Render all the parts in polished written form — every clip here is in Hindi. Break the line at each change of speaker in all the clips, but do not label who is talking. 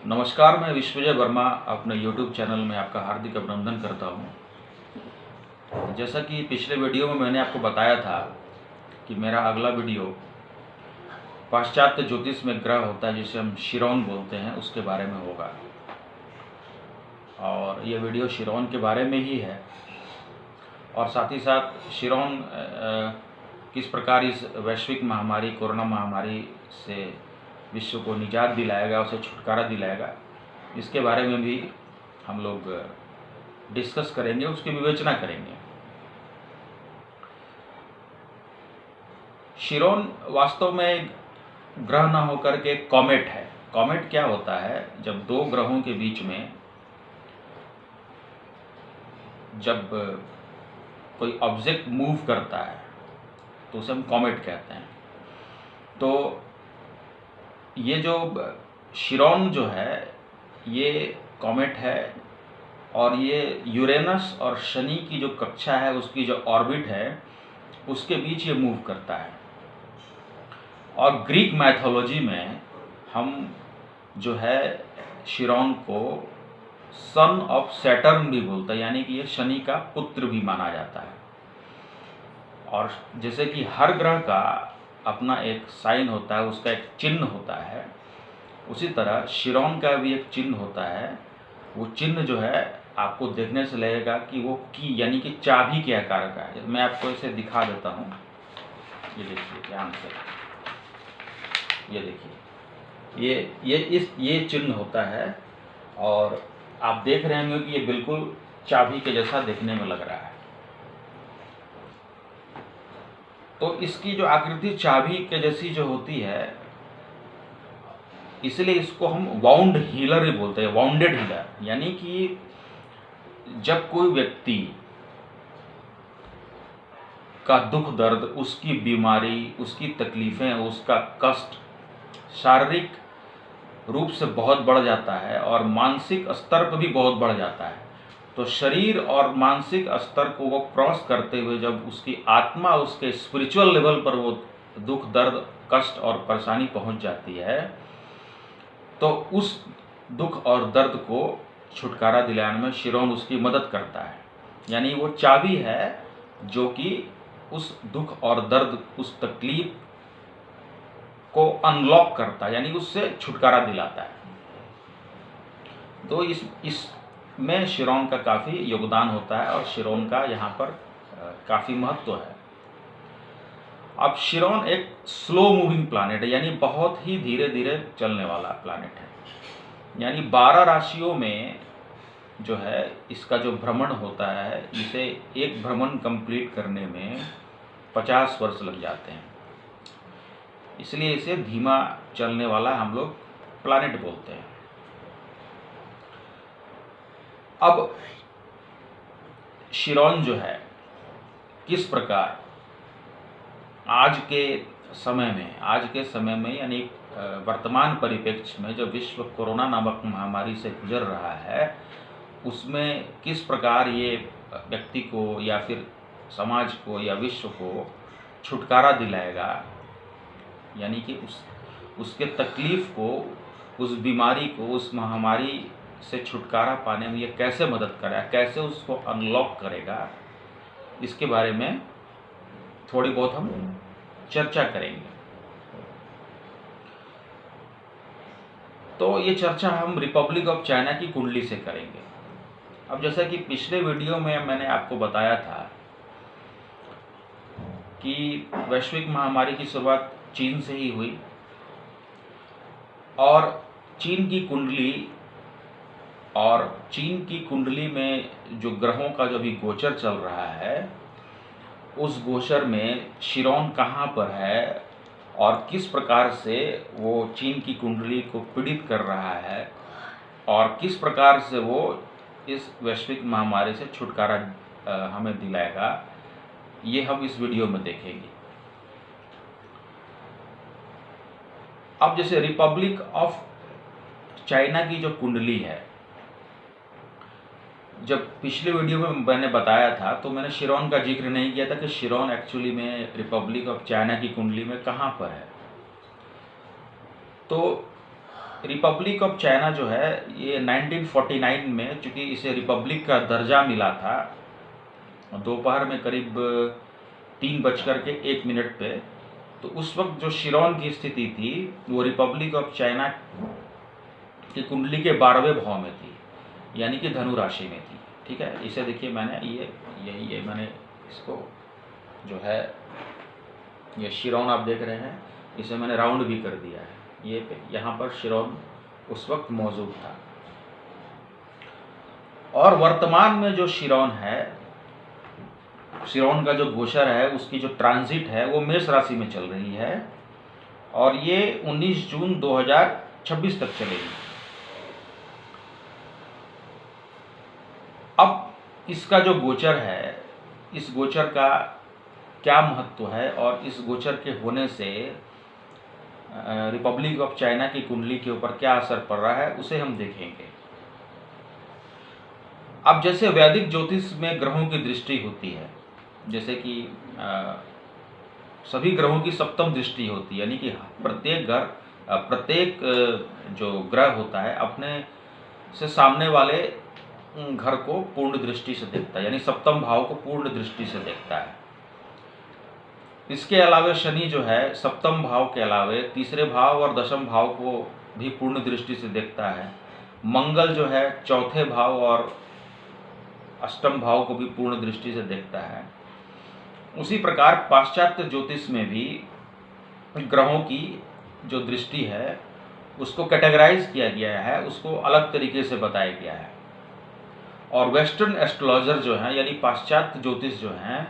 नमस्कार, मैं विश्वजय वर्मा अपने YouTube चैनल में आपका हार्दिक अभिनंदन करता हूं। जैसा कि पिछले वीडियो में मैंने आपको बताया था कि मेरा अगला वीडियो पाश्चात्य ज्योतिष में ग्रह होता है जिसे हम शिरोन बोलते हैं, उसके बारे में होगा। और ये वीडियो शिरोन के बारे में ही है और साथ ही साथ शिरोन किस प्रकार इस वैश्विक महामारी कोरोना महामारी से विश्व को निजात दिलाएगा, उसे छुटकारा दिलाएगा, इसके बारे में भी हम लोग डिस्कस करेंगे, उसकी विवेचना करेंगे। शिरोन वास्तव में ग्रह न होकर के कॉमेट है। कॉमेट क्या होता है? जब दो ग्रहों के बीच में जब कोई ऑब्जेक्ट मूव करता है तो उसे हम कॉमेट कहते हैं। तो ये जो शिरोन जो है ये कॉमेट है और ये यूरेनस और शनि की जो कक्षा है, उसकी जो ऑर्बिट है, उसके बीच ये मूव करता है। और ग्रीक मैथोलॉजी में हम जो है शिरोन को सन ऑफ सैटर्न भी बोलते हैं, यानी कि ये शनि का पुत्र भी माना जाता है। और जैसे कि हर ग्रह का अपना एक साइन होता है, उसका एक चिन्ह होता है, उसी तरह शिरोन का भी एक चिन्ह होता है। वो चिन्ह जो है आपको देखने से लगेगा कि वो की यानी कि चाबी के आकार का है। मैं आपको इसे दिखा देता हूँ। ये देखिए ध्यान से, ये देखिए, ये चिन्ह होता है और आप देख रहे होंगे कि ये बिल्कुल चाबी के जैसा देखने में लग रहा है। तो इसकी जो आकृति चाबी के जैसी जो होती है, इसलिए इसको हम वाउंड हीलर ही बोलते हैं, वाउंडेड हीलर। यानी कि जब कोई व्यक्ति का दुख दर्द, उसकी बीमारी, उसकी तकलीफें, उसका कष्ट शारीरिक रूप से बहुत बढ़ जाता है और मानसिक स्तर पर भी बहुत बढ़ जाता है, तो शरीर और मानसिक स्तर को वो क्रॉस करते हुए जब उसकी आत्मा उसके स्पिरिचुअल लेवल पर वो दुख दर्द कष्ट और परेशानी पहुंच जाती है, तो उस दुख और दर्द को छुटकारा दिलाने में शिरोन उसकी मदद करता है। यानी वो चाबी है जो कि उस दुख और दर्द, उस तकलीफ को अनलॉक करता है, यानी उससे छुटकारा दिलाता है। तो इसमें शिरोन का काफ़ी योगदान होता है और शिरोन का यहाँ पर काफ़ी महत्व है। अब शिरोन एक स्लो मूविंग प्लैनेट है, यानी बहुत ही धीरे धीरे चलने वाला प्लैनेट है। यानी 12 राशियों में जो है इसका जो भ्रमण होता है, इसे एक भ्रमण कंप्लीट करने में 50 वर्ष लग जाते हैं। इसलिए इसे धीमा चलने वाला हम लोग प्लैनेट बोलते हैं। अब शिरोन जो है किस प्रकार आज के समय में यानी वर्तमान परिप्रेक्ष्य में जो विश्व कोरोना नामक महामारी से गुजर रहा है, उसमें किस प्रकार ये व्यक्ति को या फिर समाज को या विश्व को छुटकारा दिलाएगा, यानी कि उसके तकलीफ को, उस बीमारी को, उस महामारी से छुटकारा पाने में ये कैसे मदद करेगा, कैसे उसको अनलॉक करेगा, इसके बारे में थोड़ी बहुत हम चर्चा करेंगे। तो ये चर्चा हम रिपब्लिक ऑफ चाइना की कुंडली से करेंगे। अब जैसा कि पिछले वीडियो में मैंने आपको बताया था कि वैश्विक महामारी की शुरुआत चीन से ही हुई और चीन की कुंडली में जो ग्रहों का जो भी गोचर चल रहा है, उस गोचर में शिरोन कहाँ पर है और किस प्रकार से वो चीन की कुंडली को पीड़ित कर रहा है और किस प्रकार से वो इस वैश्विक महामारी से छुटकारा हमें दिलाएगा, ये हम इस वीडियो में देखेंगे। अब जैसे रिपब्लिक ऑफ चाइना की जो कुंडली है, जब पिछले वीडियो में मैंने बताया था तो मैंने शिरोन का जिक्र नहीं किया था कि शिरोन एक्चुअली में रिपब्लिक ऑफ चाइना की कुंडली में कहाँ पर है। तो रिपब्लिक ऑफ चाइना जो है ये 1949 में, चूँकि इसे रिपब्लिक का दर्जा मिला था दोपहर में करीब 3:01 पे, तो उस वक्त जो शिरौन की स्थिति थी वो रिपब्लिक ऑफ चाइना की कुंडली के 12वें भाव में थी, यानी कि धनु राशि में थी। ठीक है, इसे देखिए मैंने ये मैंने इसको जो है ये शिरौन आप देख रहे हैं, इसे मैंने राउंड भी कर दिया है। ये यहाँ पर शिरौन उस वक्त मौजूद था। और वर्तमान में जो शिरौन है, शिरौन का जो गोचर है, उसकी जो ट्रांजिट है वो मेष राशि में चल रही है और ये 19 जून 2026 तक चलेगी। अब इसका जो गोचर है, इस गोचर का क्या महत्व है और इस गोचर के होने से रिपब्लिक ऑफ चाइना की कुंडली के ऊपर क्या असर पड़ रहा है, उसे हम देखेंगे। अब जैसे वैदिक ज्योतिष में ग्रहों की दृष्टि होती है, जैसे कि सभी ग्रहों की सप्तम दृष्टि होती है, यानी कि प्रत्येक जो ग्रह होता है अपने से सामने वाले घर को पूर्ण दृष्टि से देखता है, यानी सप्तम भाव को पूर्ण दृष्टि से देखता है। इसके अलावे शनि जो है सप्तम भाव के अलावे तीसरे भाव और दशम भाव को भी पूर्ण दृष्टि से देखता है। मंगल जो है चौथे भाव और अष्टम भाव को भी पूर्ण दृष्टि से देखता है। उसी प्रकार पाश्चात्य ज्योतिष में भी ग्रहों की जो दृष्टि है उसको कैटेगराइज किया गया है, उसको अलग तरीके से बताया गया है। और वेस्टर्न एस्ट्रोलॉजर जो हैं, यानी पाश्चात्य ज्योतिष जो हैं,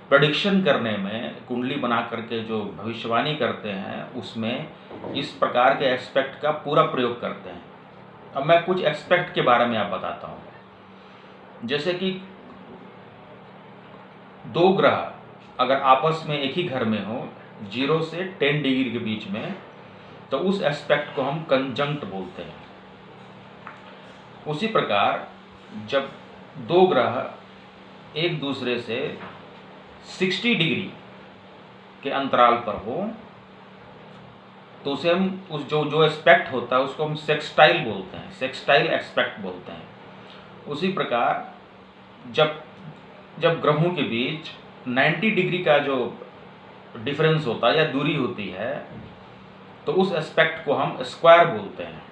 प्रेडिक्शन करने में कुंडली बना करके जो भविष्यवाणी करते हैं उसमें इस प्रकार के एस्पेक्ट का पूरा प्रयोग करते हैं। अब मैं कुछ एस्पेक्ट के बारे में आप बताता हूँ। जैसे कि दो ग्रह अगर आपस में एक ही घर में हो 0 से 10 डिग्री के बीच में, तो उस एस्पेक्ट को हम कंजंक्ट बोलते हैं। उसी प्रकार जब दो ग्रह एक दूसरे से 60 डिग्री के अंतराल पर हो तो उसे हम उस जो एस्पेक्ट होता है उसको हम सेक्सटाइल बोलते हैं, सेक्सटाइल एस्पेक्ट बोलते हैं। उसी प्रकार जब ग्रहों के बीच 90 डिग्री का जो डिफरेंस होता है या दूरी होती है तो उस एस्पेक्ट को हम स्क्वायर बोलते हैं।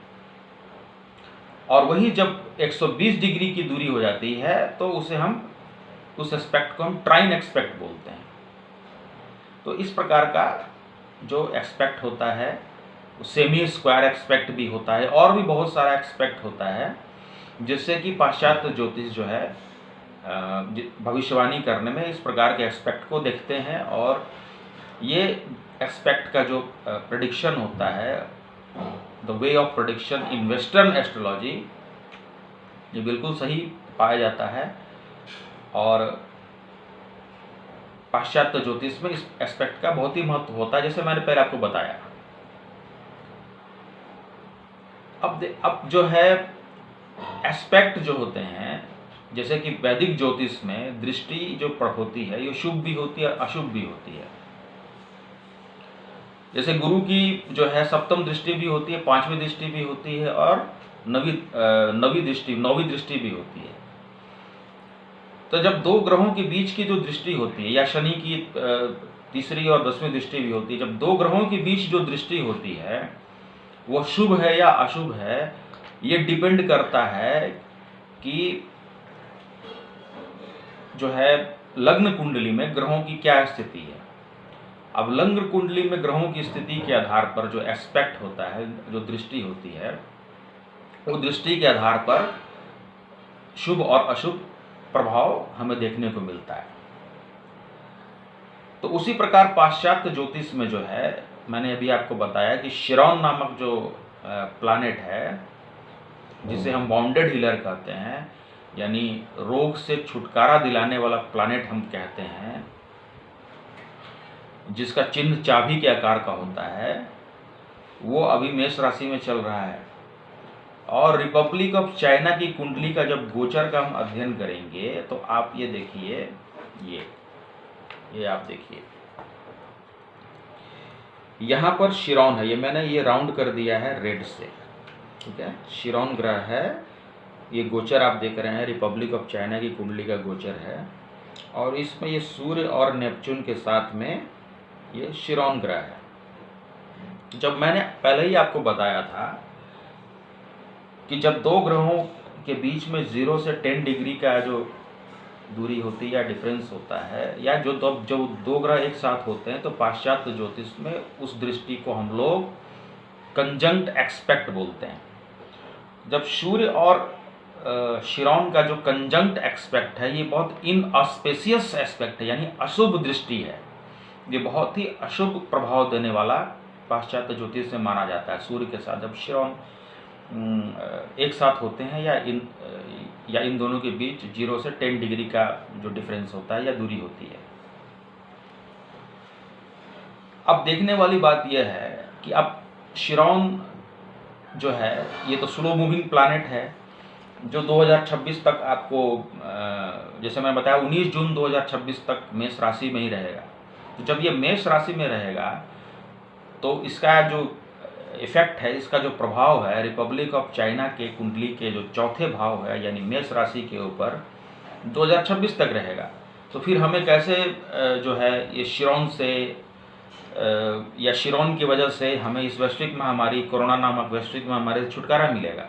और वही जब 120 डिग्री की दूरी हो जाती है तो उस एस्पेक्ट को हम ट्राइन एस्पेक्ट बोलते हैं। तो इस प्रकार का जो एस्पेक्ट होता है वो सेमी स्क्वायर एस्पेक्ट भी होता है और भी बहुत सारा एस्पेक्ट होता है, जिससे कि पाश्चात्य ज्योतिष जो है भविष्यवाणी करने में इस प्रकार के एस्पेक्ट को देखते हैं। और ये एस्पेक्ट का जो प्रेडिक्शन होता है, the way of prediction in western astrology, ये बिल्कुल सही पाया जाता है। और पाश्चात्य ज्योतिष में इस एस्पेक्ट का बहुत ही महत्व होता है, जैसे मैंने पहले आपको बताया। अब जो है एस्पेक्ट जो होते हैं, जैसे कि वैदिक ज्योतिष में दृष्टि जो होती है ये शुभ भी होती है अशुभ भी होती है। जैसे गुरु की जो है सप्तम दृष्टि भी होती है, पांचवी दृष्टि भी होती है और नौवीं दृष्टि भी होती है। तो जब दो ग्रहों के बीच की जो दृष्टि होती है, या शनि की तीसरी और 10वीं दृष्टि भी होती है, जब दो ग्रहों के बीच जो दृष्टि होती है वो शुभ है या अशुभ है, ये डिपेंड करता है कि जो है लग्न कुंडली में ग्रहों की क्या स्थिति है। अब लग्न कुंडली में ग्रहों की स्थिति के आधार पर जो एस्पेक्ट होता है, जो दृष्टि होती है, वो दृष्टि के आधार पर शुभ और अशुभ प्रभाव हमें देखने को मिलता है। तो उसी प्रकार पाश्चात्य ज्योतिष में जो है, मैंने अभी आपको बताया कि शिरौन नामक जो प्लैनेट है, जिसे हम बाउंडेड हीलर कहते हैं, यानी रोग से छुटकारा दिलाने वाला प्लैनेट हम कहते हैं, जिसका चिन्ह चाबी के आकार का होता है, वो अभी मेष राशि में चल रहा है। और रिपब्लिक ऑफ चाइना की कुंडली का जब गोचर का हम अध्ययन करेंगे तो आप ये देखिए, ये आप देखिए, यहाँ पर शिरौन है, ये मैंने ये राउंड कर दिया है रेड से, ठीक है, शिरोन ग्रह है, ये गोचर आप देख रहे हैं रिपब्लिक ऑफ चाइना की कुंडली का गोचर है, और इसमें ये सूर्य और नेपच्यून के साथ में ये शिरोन ग्रह है। जब मैंने पहले ही आपको बताया था कि जब दो ग्रहों के बीच में 0 से 10 डिग्री का जो दूरी होती है या डिफरेंस होता है, या जो दो ग्रह एक साथ होते हैं, तो पाश्चात्य ज्योतिष में उस दृष्टि को हम लोग कंजंक्ट एक्सपेक्ट बोलते हैं। जब सूर्य और शिरोन का जो कंजंक्ट एक्सपेक्ट है, ये बहुत इनऑस्पेशियस एस्पेक्ट है, यानी अशुभ दृष्टि है। ये बहुत ही अशुभ प्रभाव देने वाला पाश्चात्य ज्योतिष से माना जाता है। सूर्य के साथ जब शिरोन एक साथ होते हैं, या इन दोनों के बीच 0 से 10 डिग्री का जो डिफरेंस होता है या दूरी होती है। अब देखने वाली बात यह है कि अब शिरोन जो है, ये तो स्लो मूविंग प्लैनेट है, जो 2026 तक आपको, जैसे मैंने बताया, 19 जून 2026 तक मेष राशि में ही रहेगा। तो जब ये मेष राशि में रहेगा, तो इसका जो इफेक्ट है, इसका जो प्रभाव है, रिपब्लिक ऑफ चाइना के कुंडली के जो चौथे भाव है, यानी मेष राशि के ऊपर 2026 तक रहेगा। तो फिर हमें कैसे जो है ये शिरोन से या शिरोन की वजह से हमें इस वैश्विक महामारी, कोरोना नामक वैश्विक महामारी से छुटकारा मिलेगा?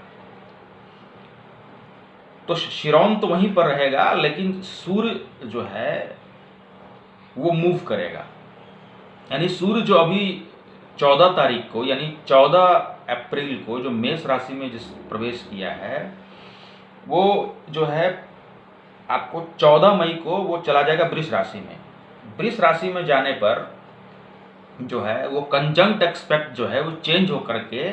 तो शिरोन तो वहीं पर रहेगा, लेकिन सूर्य जो है वो मूव करेगा। यानी सूर्य जो अभी 14 तारीख को, यानी 14 अप्रैल को जो मेष राशि में जिस प्रवेश किया है, वो जो है आपको 14 मई को वो चला जाएगा वृष राशि में। वृष राशि में जाने पर जो है वो कंजंक्ट एक्सपेक्ट जो है वो चेंज होकर के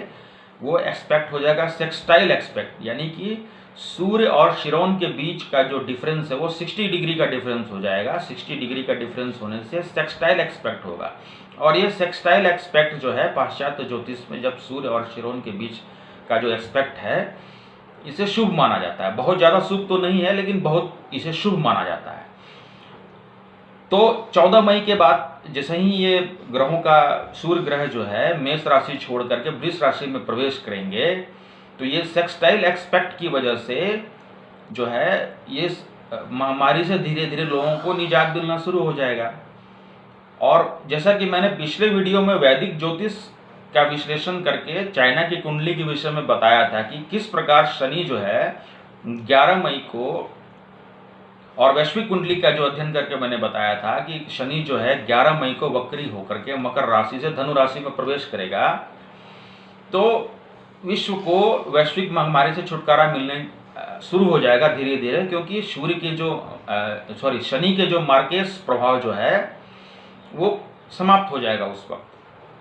वो एक्सपेक्ट हो जाएगा सेक्सटाइल एक्सपेक्ट, यानी कि सूर्य और शिरोन के बीच का जो डिफरेंस है वो 60 डिग्री का डिफरेंस हो जाएगा। 60 डिग्री का डिफरेंस होने से सेक्सटाइल एक्सपेक्ट होगा, और ये सेक्सटाइल एक्सपेक्ट जो है पाश्चात्य ज्योतिष में जब सूर्य और शिरोन के बीच का जो एक्सपेक्ट है, इसे शुभ माना जाता है। बहुत ज़्यादा शुभ तो नहीं है, लेकिन बहुत इसे शुभ माना जाता है। तो 14 मई के बाद जैसे ही ये ग्रहों का, सूर्य ग्रह जो है मेष राशि छोड़ करके वृष राशि में प्रवेश करेंगे, तो ये सेक्सटाइल एक्सपेक्ट की वजह से जो है ये महामारी से धीरे धीरे लोगों को निजात मिलना शुरू हो जाएगा। और जैसा कि मैंने पिछले वीडियो में वैदिक ज्योतिष का विश्लेषण करके चाइना की कुंडली के विषय में बताया था कि किस प्रकार शनि जो है 11 मई को, और वैश्विक कुंडली का जो अध्ययन करके मैंने बताया था कि शनि जो है 11 मई को वक्री होकर के मकर राशि से धनु राशि में प्रवेश करेगा। तो विश्व को वैश्विक महामारी से छुटकारा मिलने शुरू हो जाएगा धीरे धीरे, क्योंकि सूर्य के जो शनि के जो मार्केस प्रभाव जो है वो समाप्त हो जाएगा उस वक्त,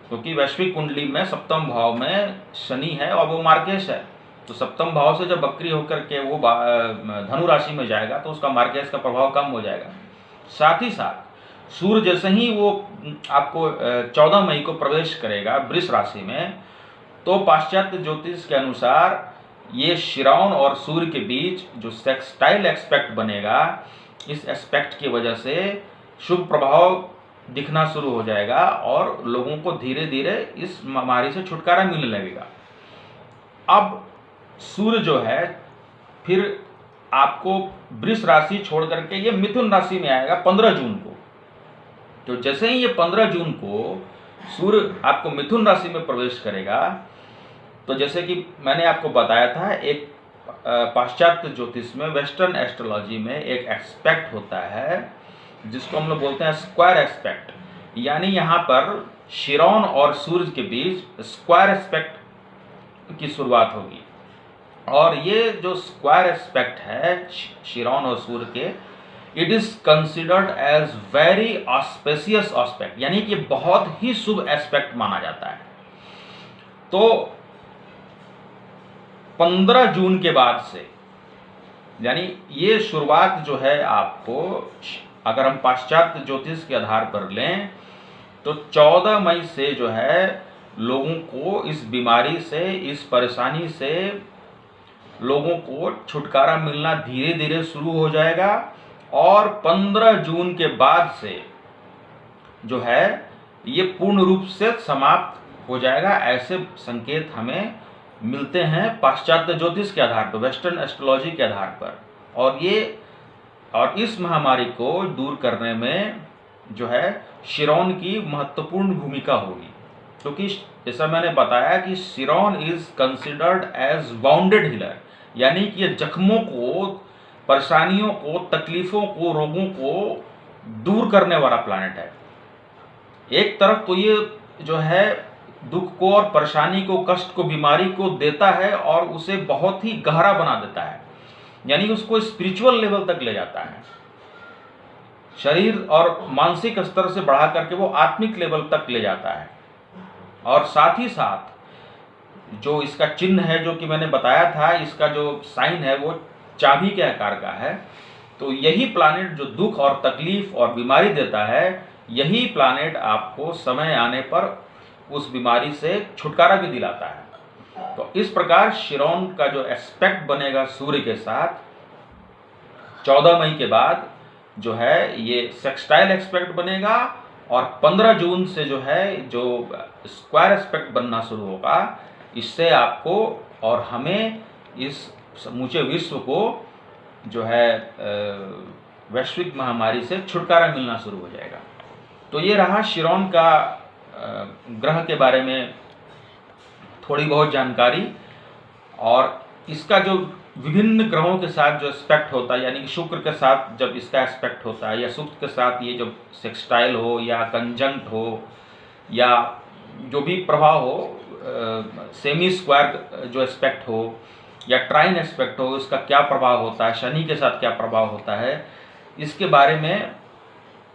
क्योंकि वैश्विक कुंडली में सप्तम भाव में शनि है और वो मार्केश है। तो सप्तम भाव से जब वक्री होकर के वो धनु राशि में जाएगा तो उसका मार्केश का प्रभाव कम हो जाएगा। साथ ही साथ सूर्य जैसे ही वो आपको 14 मई को प्रवेश करेगा वृष राशि में, तो पाश्चात्य ज्योतिष के अनुसार ये शिरोन और सूर्य के बीच जो सेक्सटाइल एक्सपेक्ट बनेगा, इस एस्पेक्ट की वजह से शुभ प्रभाव दिखना शुरू हो जाएगा और लोगों को धीरे धीरे इस महामारी से छुटकारा मिलने लगेगा। अब सूर्य जो है फिर आपको वृष राशि छोड़ करके ये मिथुन राशि में आएगा 15 जून को। तो जैसे ही ये 15 जून को सूर्य आपको मिथुन राशि में प्रवेश करेगा, तो जैसे कि मैंने आपको बताया था, एक पाश्चात्य ज्योतिष में, वेस्टर्न एस्ट्रोलॉजी में एक एस्पेक्ट होता है जिसको हम लोग बोलते हैं स्क्वायर एस्पेक्ट, यानी यहाँ पर शिरोन और सूर्य के बीच स्क्वायर एस्पेक्ट की शुरुआत होगी। और ये जो स्क्वायर एस्पेक्ट है शिरोन और सूर्य के, it is considered as very auspicious aspect, यानी कि बहुत ही शुभ एस्पेक्ट माना जाता है। तो 15 जून के बाद से, यानी ये शुरुआत जो है आपको, अगर हम पाश्चात्य ज्योतिष के आधार पर लें तो 14 मई से जो है लोगों को इस बीमारी से, इस परेशानी से लोगों को छुटकारा मिलना धीरे धीरे शुरू हो जाएगा। और 15 जून के बाद से जो है ये पूर्ण रूप से समाप्त हो जाएगा, ऐसे संकेत हमें मिलते हैं पाश्चात्य ज्योतिष के आधार पर, वेस्टर्न एस्ट्रोलॉजी के आधार पर। और इस महामारी को दूर करने में जो है शिरोन की महत्वपूर्ण भूमिका होगी, क्योंकि जैसा मैंने बताया कि Chiron is considered as wounded healer, यानी कि ये जख्मों को, परेशानियों को, तकलीफों को, रोगों को दूर करने वाला प्लैनेट है। एक तरफ तो ये जो है दुख को और परेशानी को, कष्ट को, बीमारी को देता है और उसे बहुत ही गहरा बना देता है, यानी उसको स्पिरिचुअल लेवल तक ले जाता है, शरीर और मानसिक स्तर से बढ़ा करके वो आत्मिक लेवल तक ले जाता है। और साथ ही साथ जो इसका चिन्ह है, जो कि मैंने बताया था, इसका जो साइन है वो चाबी के आकार का है। तो यही प्लैनेट जो दुख और तकलीफ और बीमारी देता है, यही प्लैनेट आपको समय आने पर उस बीमारी से छुटकारा भी दिलाता है। तो इस प्रकार शिरोन का जो एस्पेक्ट बनेगा सूर्य के साथ 14 मई के बाद जो है ये सेक्सटाइल एस्पेक्ट बनेगा, और 15 जून से जो है जो स्क्वायर एस्पेक्ट बनना शुरू होगा। इससे आपको और हमें, इस समूचे विश्व को जो है वैश्विक महामारी से छुटकारा मिलना शुरू हो जाएगा। तो ये रहा शिरोन का ग्रह के बारे में थोड़ी बहुत जानकारी। और इसका जो विभिन्न ग्रहों के साथ जो एस्पेक्ट होता है, यानी कि शुक्र के साथ जब इसका एस्पेक्ट होता है, या शुक्र के साथ ये जब सेक्सटाइल हो या कंजंक्ट हो या जो भी प्रभाव हो, सेमी स्क्वायर जो एस्पेक्ट हो या ट्राइन एस्पेक्ट हो, इसका क्या प्रभाव होता है, शनि के साथ क्या प्रभाव होता है, इसके बारे में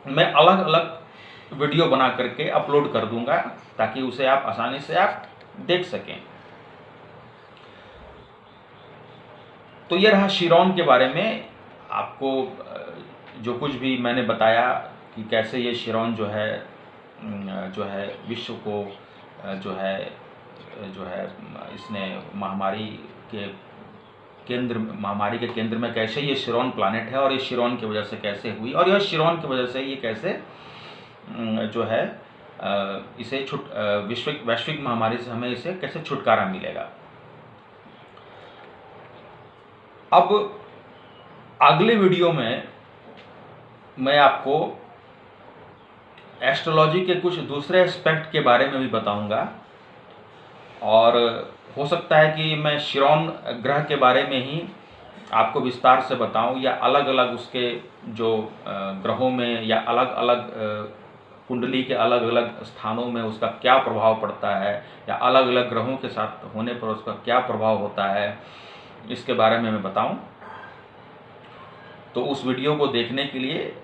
मैं अलग अलग वीडियो बना करके अपलोड कर दूंगा, ताकि उसे आप आसानी से आप देख सकें। तो ये रहा शिरोन के बारे में। आपको जो कुछ भी मैंने बताया कि कैसे ये शिरोन जो है विश्व को जो है इसने महामारी के केंद्र में कैसे ये शिरोन प्लैनेट है, और ये शिरोन की वजह से कैसे हुई, और यह शिरोन की वजह से ये कैसे जो है इसे वैश्विक महामारी से हमें इसे कैसे छुटकारा मिलेगा। अब अगले वीडियो में मैं आपको एस्ट्रोलॉजी के कुछ दूसरे एस्पेक्ट के बारे में भी बताऊंगा, और हो सकता है कि मैं शिरोन ग्रह के बारे में ही आपको विस्तार से बताऊं, या अलग अलग उसके जो ग्रहों में या अलग अलग कुंडली के अलग अलग स्थानों में उसका क्या प्रभाव पड़ता है, या अलग अलग ग्रहों के साथ होने पर उसका क्या प्रभाव होता है, इसके बारे में मैं बताऊं। तो उस वीडियो को देखने के लिए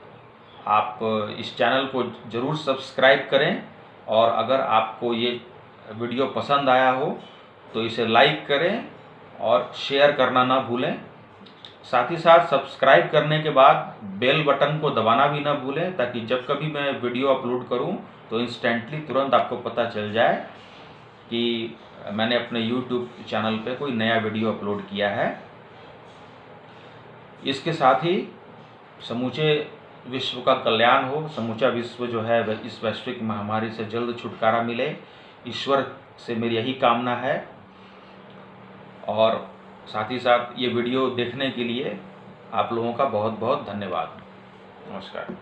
आप इस चैनल को ज़रूर सब्सक्राइब करें, और अगर आपको ये वीडियो पसंद आया हो तो इसे लाइक करें और शेयर करना ना भूलें। साथ ही साथ सब्सक्राइब करने के बाद बेल बटन को दबाना भी ना भूलें, ताकि जब कभी मैं वीडियो अपलोड करूं तो इंस्टेंटली तुरंत आपको पता चल जाए कि मैंने अपने YouTube चैनल पे कोई नया वीडियो अपलोड किया है। इसके साथ ही समूचे विश्व का कल्याण हो, समूचा विश्व जो है इस वैश्विक महामारी से जल्द छुटकारा मिले, ईश्वर से मेरी यही कामना है। और साथ ही साथ ये वीडियो देखने के लिए आप लोगों का बहुत बहुत धन्यवाद। नमस्कार।